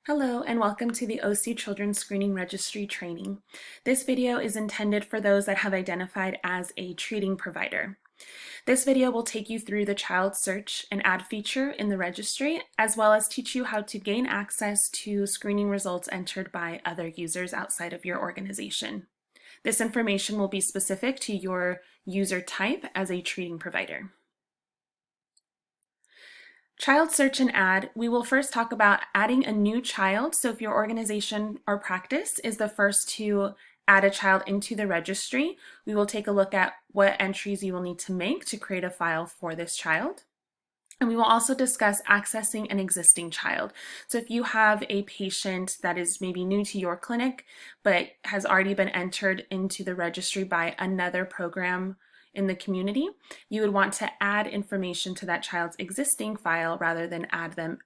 Hello and welcome to the OC Children's Screening Registry training. This video is intended for those that have identified as a treating provider. This video will take you through the child search and add feature in the registry, as well as teach you how to gain access to screening results entered by other users outside of your organization. This information will be specific to your user type as a treating provider. Child search and add, we will first talk about adding a new child. So if your organization or practice is the first to add a child into the registry, we will take a look at what entries you will need to make to create a file for this child. And we will also discuss accessing an existing child. So if you have a patient that is maybe new to your clinic, but has already been entered into the registry by another program in the community, you would want to add information to that child's existing file rather than add them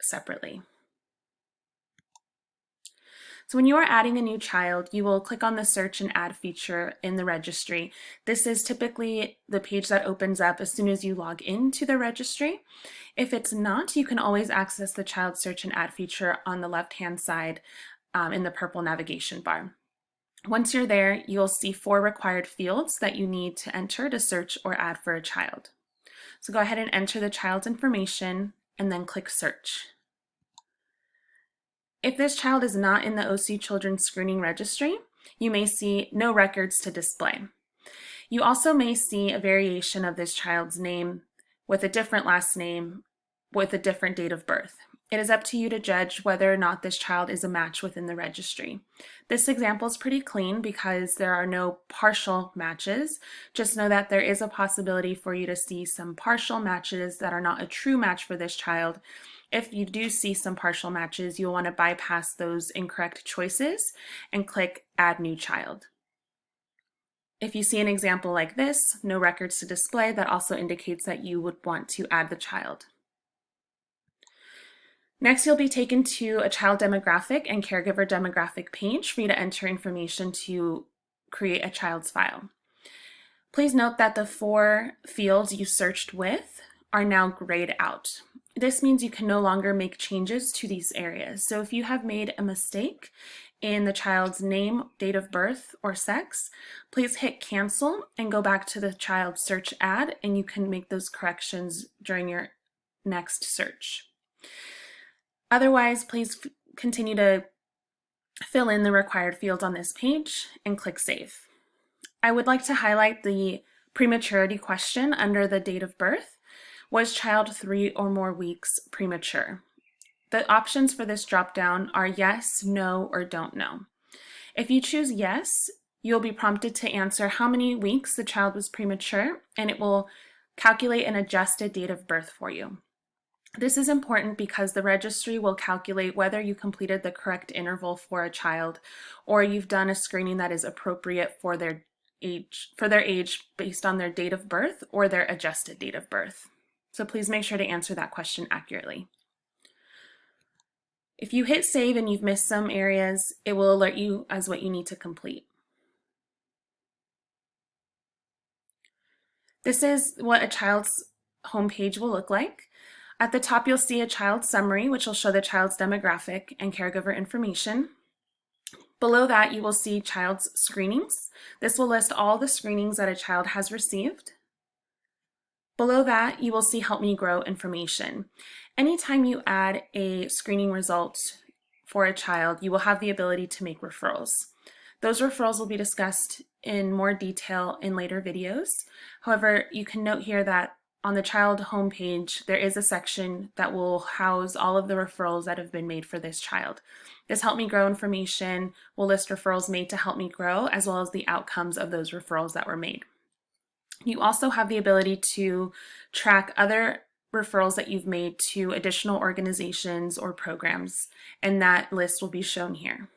separately. So when you are adding a new child, you will click on the search and add feature in the registry. This is typically the page that opens up as soon as you log into the registry. If it's not, you can always access the child search and add feature on the left-hand side in the purple navigation bar. Once you're there, you'll see 4 required fields that you need to enter to search or add for a child. So go ahead and enter the child's information and then click search. If this child is not in the OC Children's Screening Registry, you may see no records to display. You also may see a variation of this child's name with a different last name with a different date of birth. It is up to you to judge whether or not this child is a match within the registry. This example is pretty clean because there are no partial matches. Just know that there is a possibility for you to see some partial matches that are not a true match for this child. If you do see some partial matches, you'll want to bypass those incorrect choices and click Add New Child. If you see an example like this, no records to display, that also indicates that you would want to add the child. Next, you'll be taken to a child demographic and caregiver demographic page for you to enter information to create a child's file. Please note that the 4 fields you searched with are now grayed out. This means you can no longer make changes to these areas. So if you have made a mistake in the child's name, date of birth, or sex, please hit cancel and go back to the child search ad, and you can make those corrections during your next search. Otherwise, please continue to fill in the required fields on this page and click Save. I would like to highlight the prematurity question under the date of birth. Was child 3 or more weeks premature? The options for this dropdown are yes, no, or don't know. If you choose yes, you'll be prompted to answer how many weeks the child was premature, and it will calculate an adjusted date of birth for you. This is important because the registry will calculate whether you completed the correct interval for a child or you've done a screening that is appropriate for their age based on their date of birth or their adjusted date of birth. So please make sure to answer that question accurately. If you hit save and you've missed some areas, it will alert you as what you need to complete. This is what a child's homepage will look like. At the top, you'll see a child summary, which will show the child's demographic and caregiver information. Below that, you will see child's screenings. This will list all the screenings that a child has received. Below that, you will see Help Me Grow information. Anytime you add a screening result for a child, you will have the ability to make referrals. Those referrals will be discussed in more detail in later videos. However, you can note here that on the child homepage, there is a section that will house all of the referrals that have been made for this child. This Help Me Grow information will list referrals made to Help Me Grow, as well as the outcomes of those referrals that were made. You also have the ability to track other referrals that you've made to additional organizations or programs, and that list will be shown here.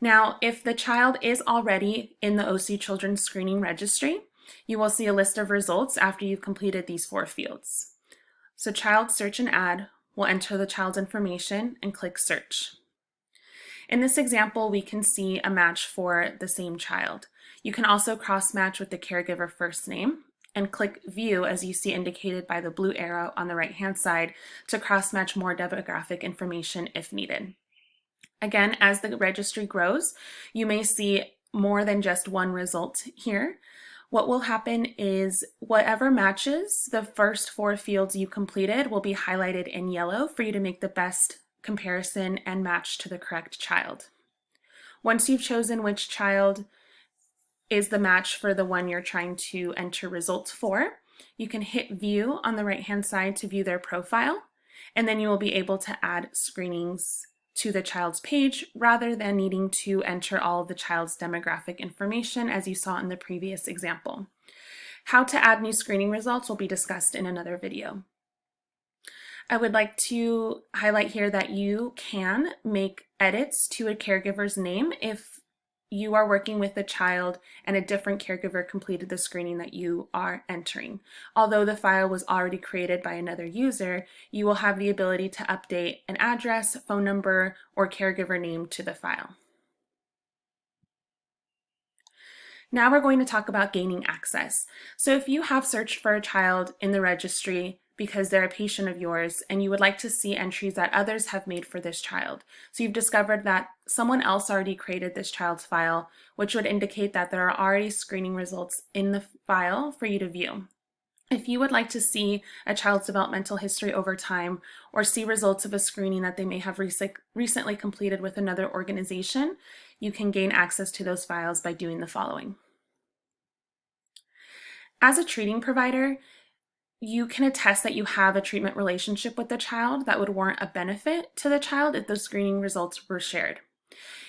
Now, if the child is already in the OC Children's Screening Registry, you will see a list of results after you've completed these 4 fields. So child search and add will enter the child's information and click search. In this example, we can see a match for the same child. You can also cross-match with the caregiver first name and click View, as you see indicated by the blue arrow on the right-hand side, to cross-match more demographic information if needed. Again, as the registry grows, you may see more than just one result here. What will happen is whatever matches the first 4 fields you completed will be highlighted in yellow for you to make the best comparison and match to the correct child. Once you've chosen which child is the match for the one you're trying to enter results for, you can hit View on the right-hand side to view their profile, and then you will be able to add screenings to the child's page rather than needing to enter all of the child's demographic information as you saw in the previous example. How to add new screening results will be discussed in another video. I would like to highlight here that you can make edits to a caregiver's name if you are working with a child and a different caregiver completed the screening that you are entering. Although the file was already created by another user, you will have the ability to update an address, phone number, or caregiver name to the file. Now we're going to talk about gaining access. So if you have searched for a child in the registry because they're a patient of yours and you would like to see entries that others have made for this child. So you've discovered that someone else already created this child's file, which would indicate that there are already screening results in the file for you to view. If you would like to see a child's developmental history over time or see results of a screening that they may have recently completed with another organization, you can gain access to those files by doing the following. As a treating provider, you can attest that you have a treatment relationship with the child that would warrant a benefit to the child if those screening results were shared.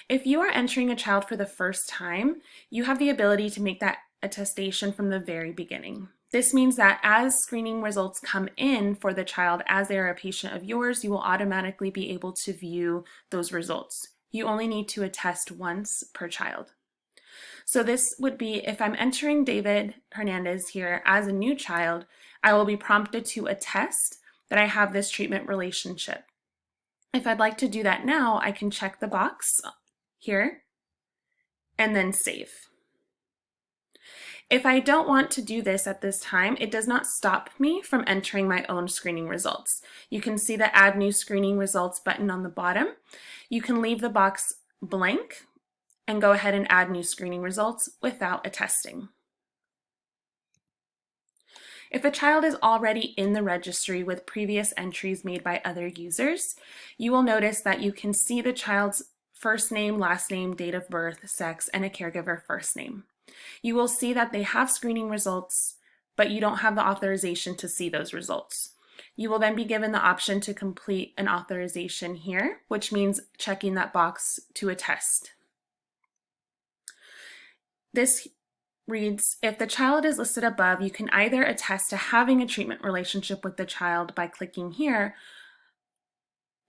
If you are entering a child for the first time, you have the ability to make that attestation from the very beginning. This means that as screening results come in for the child as they are a patient of yours, you will automatically be able to view those results. You only need to attest once per child. So this would be, if I'm entering David Hernandez here as a new child, I will be prompted to attest that I have this treatment relationship. If I'd like to do that now, I can check the box here and then save. If I don't want to do this at this time, it does not stop me from entering my own screening results. You can see the Add New Screening Results button on the bottom. You can leave the box blank and go ahead and add new screening results without attesting. If a child is already in the registry with previous entries made by other users, you will notice that you can see the child's first name, last name, date of birth, sex, and a caregiver first name. You will see that they have screening results, but you don't have the authorization to see those results. You will then be given the option to complete an authorization here, which means checking that box to attest. This reads, if the child is listed above, you can either attest to having a treatment relationship with the child by clicking here,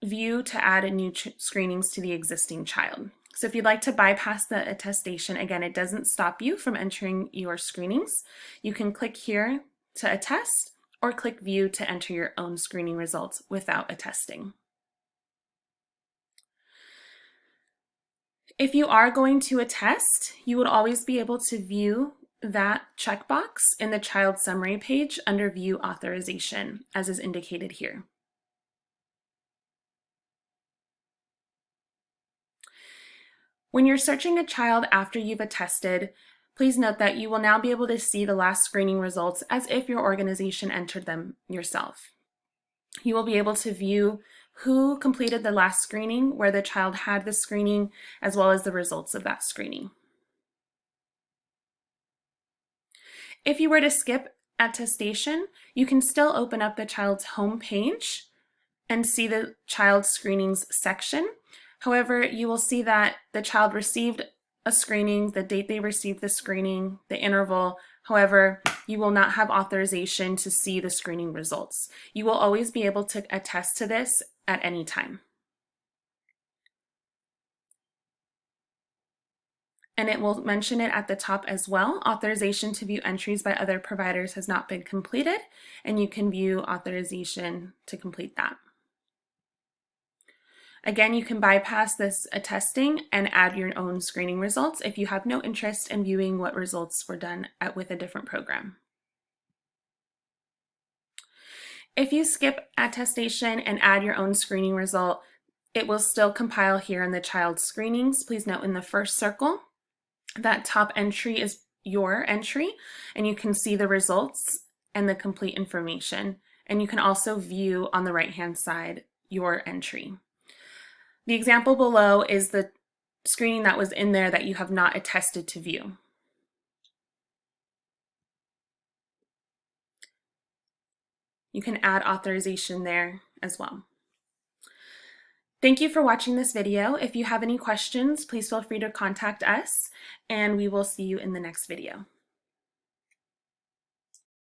View to add new screenings to the existing child. So if you'd like to bypass the attestation, again, it doesn't stop you from entering your screenings. You can click here to attest or click View to enter your own screening results without attesting. If you are going to attest, you would always be able to view that checkbox in the child summary page under View Authorization, as is indicated here. When you're searching a child after you've attested, please note that you will now be able to see the last screening results as if your organization entered them yourself. You will be able to view who completed the last screening, where the child had the screening, as well as the results of that screening. If you were to skip attestation, you can still open up the child's home page and see the child screenings section. However, you will see that the child received a screening, the date they received the screening, the interval. However, you will not have authorization to see the screening results. You will always be able to attest to this at any time. And it will mention it at the top as well. Authorization to view entries by other providers has not been completed, and you can view authorization to complete that. Again, you can bypass this attesting and add your own screening results if you have no interest in viewing what results were done with a different program. If you skip attestation and add your own screening result, it will still compile here in the child screenings. Please note in the first circle, that top entry is your entry, and you can see the results and the complete information. And you can also view on the right-hand side your entry. The example below is the screening that was in there that you have not attested to view. You can add authorization there as well. Thank you for watching this video. If you have any questions, please feel free to contact us, and we will see you in the next video.